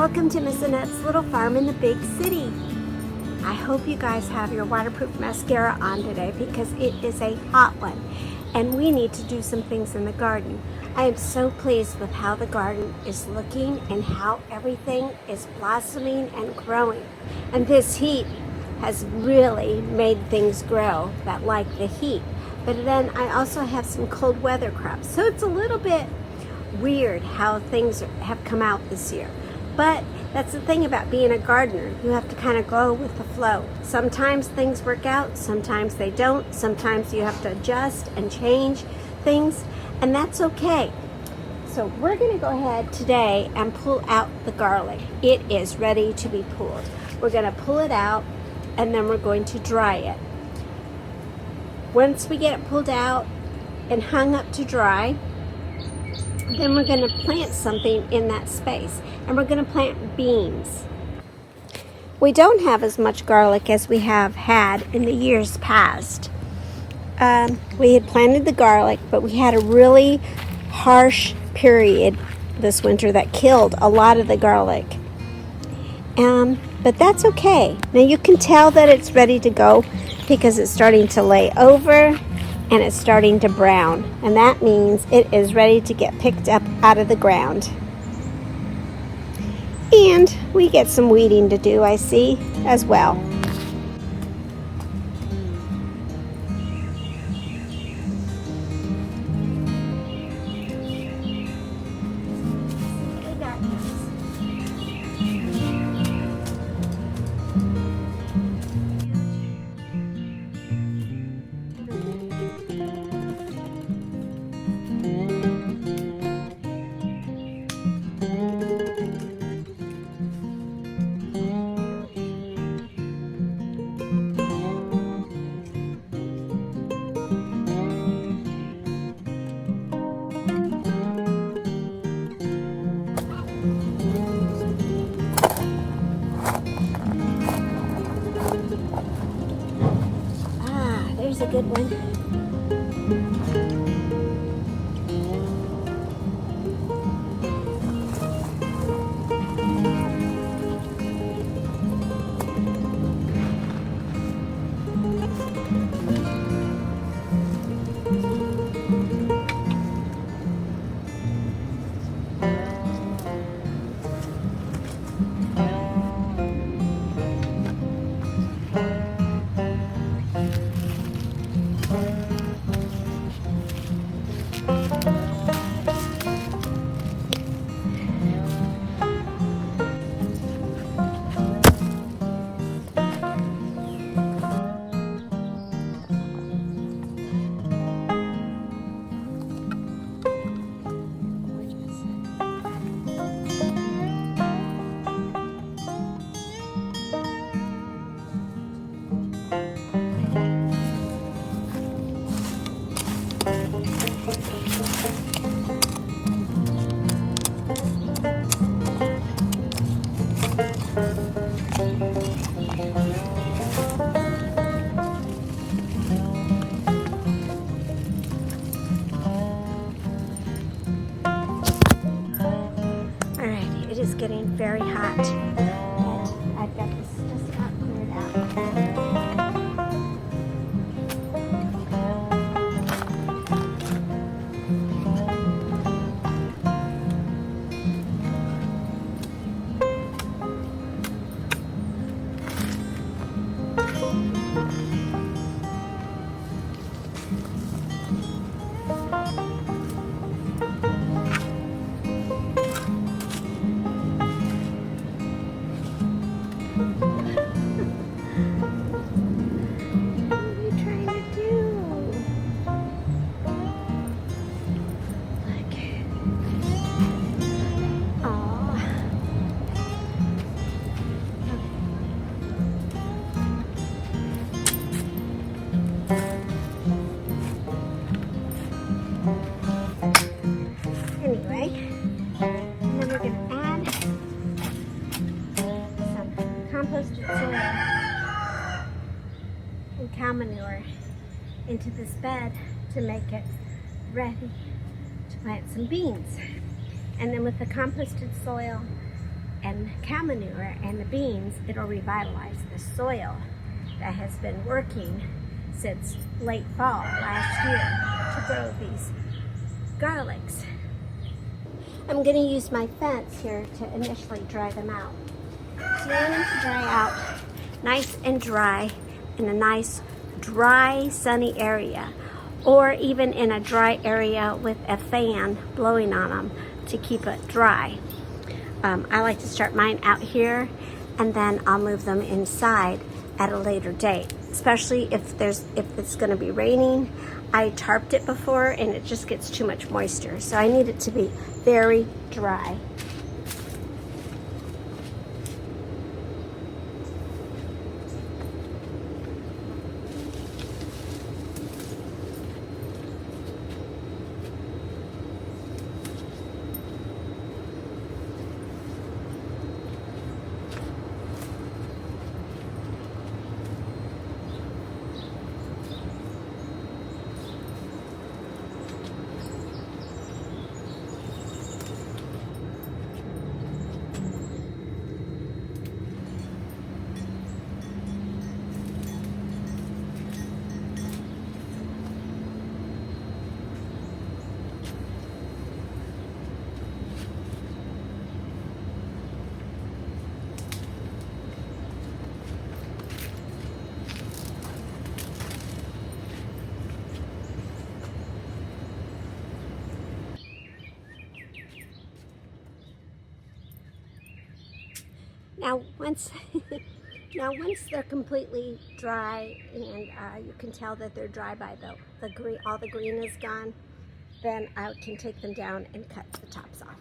Welcome to Miss Annette's little farm in the big city. I hope you guys have your waterproof mascara on today because it is a hot one and we need to do some things in the garden. I am so pleased with how the garden is looking and how everything is blossoming and growing. And this heat has really made things grow that like the heat. But then I also have some cold weather crops. So it's a little bit weird how things have come out this year. But that's the thing about being a gardener. You have to kind of go with the flow. Sometimes things work out, sometimes they don't. Sometimes you have to adjust and change things, and that's okay. So we're going to go ahead today and pull out the garlic. It is ready to be pulled. We're going to pull it out and then we're going to dry it. Once we get it pulled out and hung up to dry, then we're going to plant something in that space, and we're going to plant beans. We don't have as much garlic as we have had in the years past. We had planted the garlic, but we had a really harsh period this winter that killed a lot of the garlic. But that's okay. Now you can tell that it's ready to go because it's starting to lay over and it's starting to brown, and that means it is ready to get picked up out of the ground. And we get some weeding to do, I see, as well. There's a good one. It is getting very hot, and I've got this just about cleared out. Composted soil and cow manure into this bed to make it ready to plant some beans. And then with the composted soil and cow manure and the beans, it'll revitalize the soil that has been working since late fall last year to grow these garlics. I'm going to use my fence here to initially dry them out. So you want them to dry out nice and dry in a nice dry sunny area, or even in a dry area with a fan blowing on them to keep it dry. I like to start mine out here, and then I'll move them inside at a later date, especially if it's going to be raining. I tarped it before and it just gets too much moisture, so I need it to be very dry. Now once they're completely dry, and you can tell that they're dry by the green, all the green is gone, then I can take them down and cut the tops off.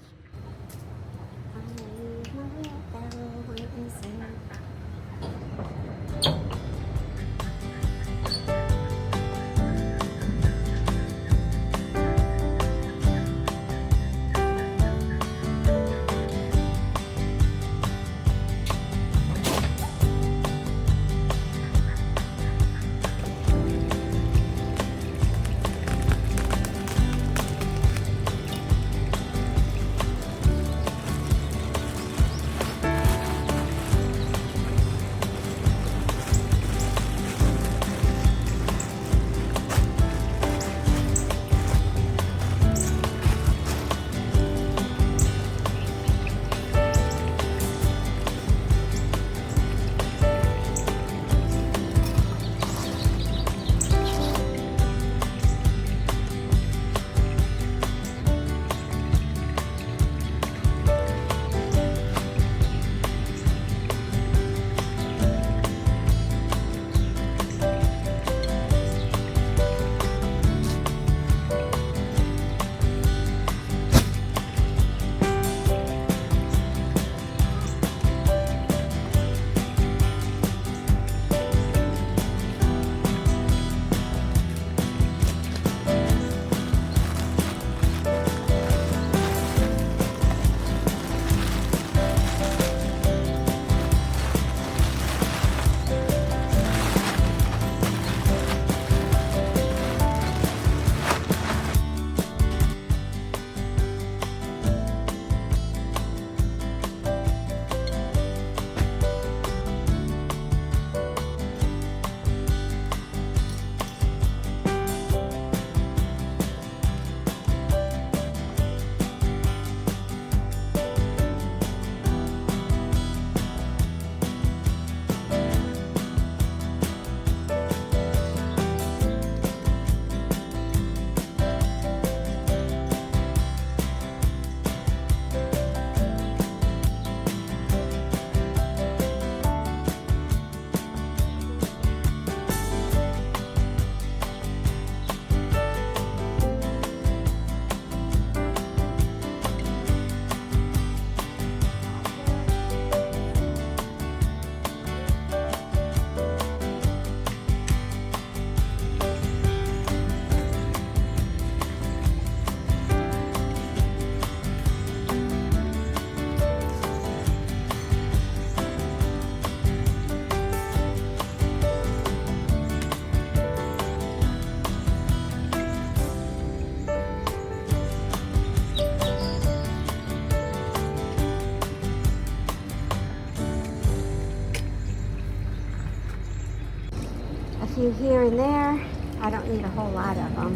few here and there. I don't need a whole lot of them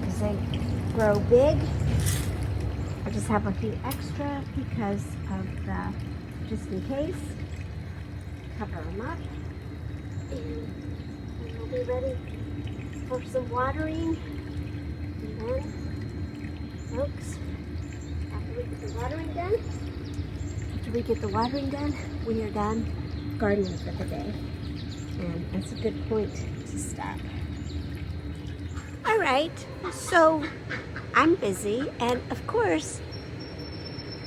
because they grow big. I just have a few extra because of the, just in case. Cover them up. And we'll be ready for some watering. And then, folks, after we get the watering done, we are done gardening for the day. And that's a good point to stop. All right, so I'm busy, and of course,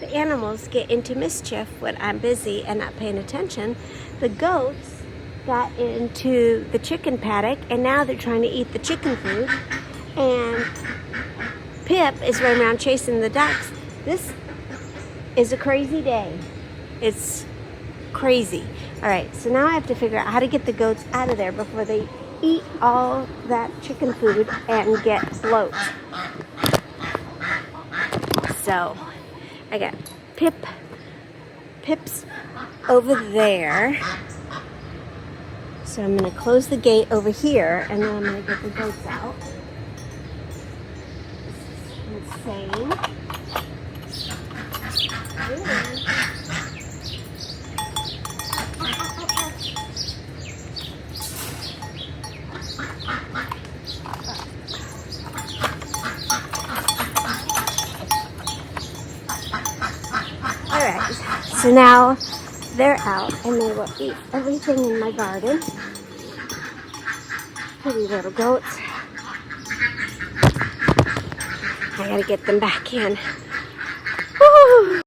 the animals get into mischief when I'm busy and not paying attention. The goats got into the chicken paddock, and now they're trying to eat the chicken food. And Pip is running around chasing the ducks. This is a crazy day. It's crazy. All right, so now I have to figure out how to get the goats out of there before they eat all that chicken food and get bloat. So I got Pip's over there. So I'm going to close the gate over here, and then I'm going to get the goats out. This is insane. Alright, so now they're out and they will eat everything in my garden. Pretty little goats. I gotta get them back in. Woo!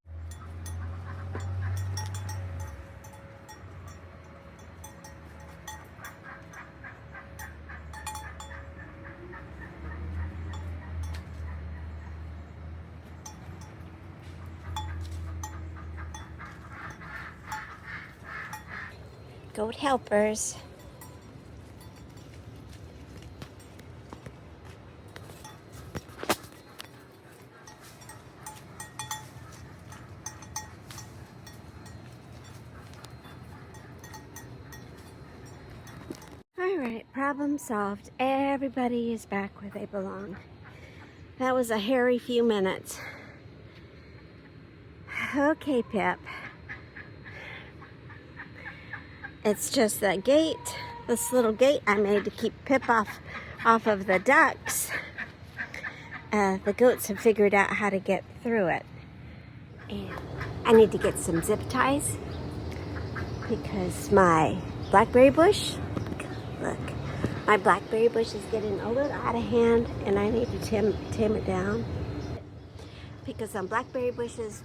Goat helpers. All right, problem solved. Everybody is back where they belong. That was a hairy few minutes. Okay, Pip. It's just that gate, this little gate I made to keep Pip off of the ducks. The goats have figured out how to get through it. And I need to get some zip ties because my blackberry bush, look, my blackberry bush is getting a little out of hand and I need to tame it down. Because on blackberry bushes,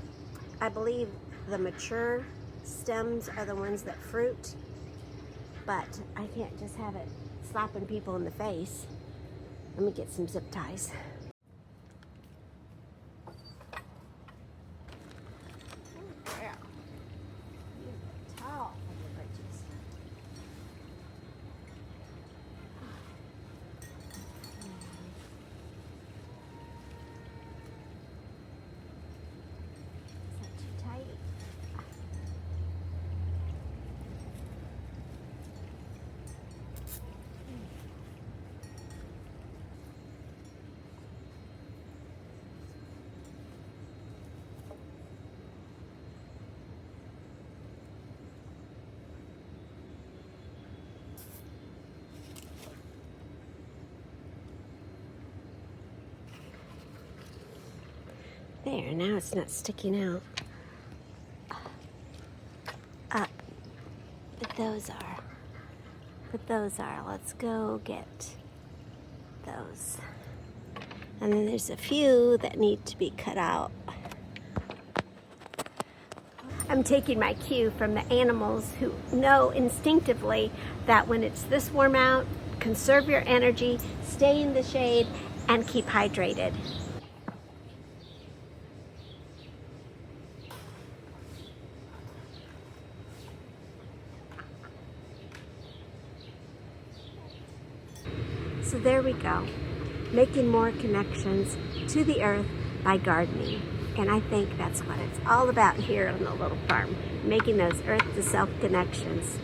I believe the mature stems are the ones that fruit, but I can't just have it slapping people in the face. Let me get some zip ties. There, now it's not sticking out. Up. But those are. Let's go get those. And then there's a few that need to be cut out. I'm taking my cue from the animals who know instinctively that when it's this warm out, conserve your energy, stay in the shade, and keep hydrated. So there we go, making more connections to the earth by gardening. And I think that's what it's all about here on the little farm, making those earth to self connections.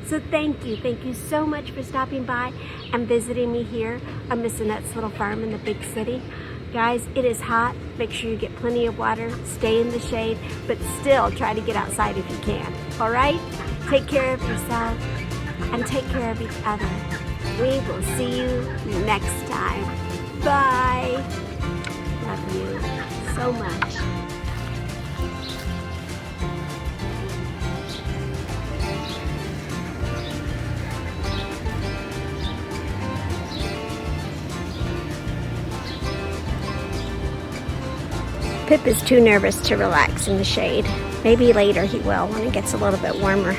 So thank you so much for stopping by and visiting me here on Miss Annette's little farm in the big city. Guys, it is hot. Make sure you get plenty of water, stay in the shade, but still try to get outside if you can. All right? Take care of yourself and take care of each other. We will see you next time. Bye. Love you so much. Pip is too nervous to relax in the shade. Maybe later he will when it gets a little bit warmer.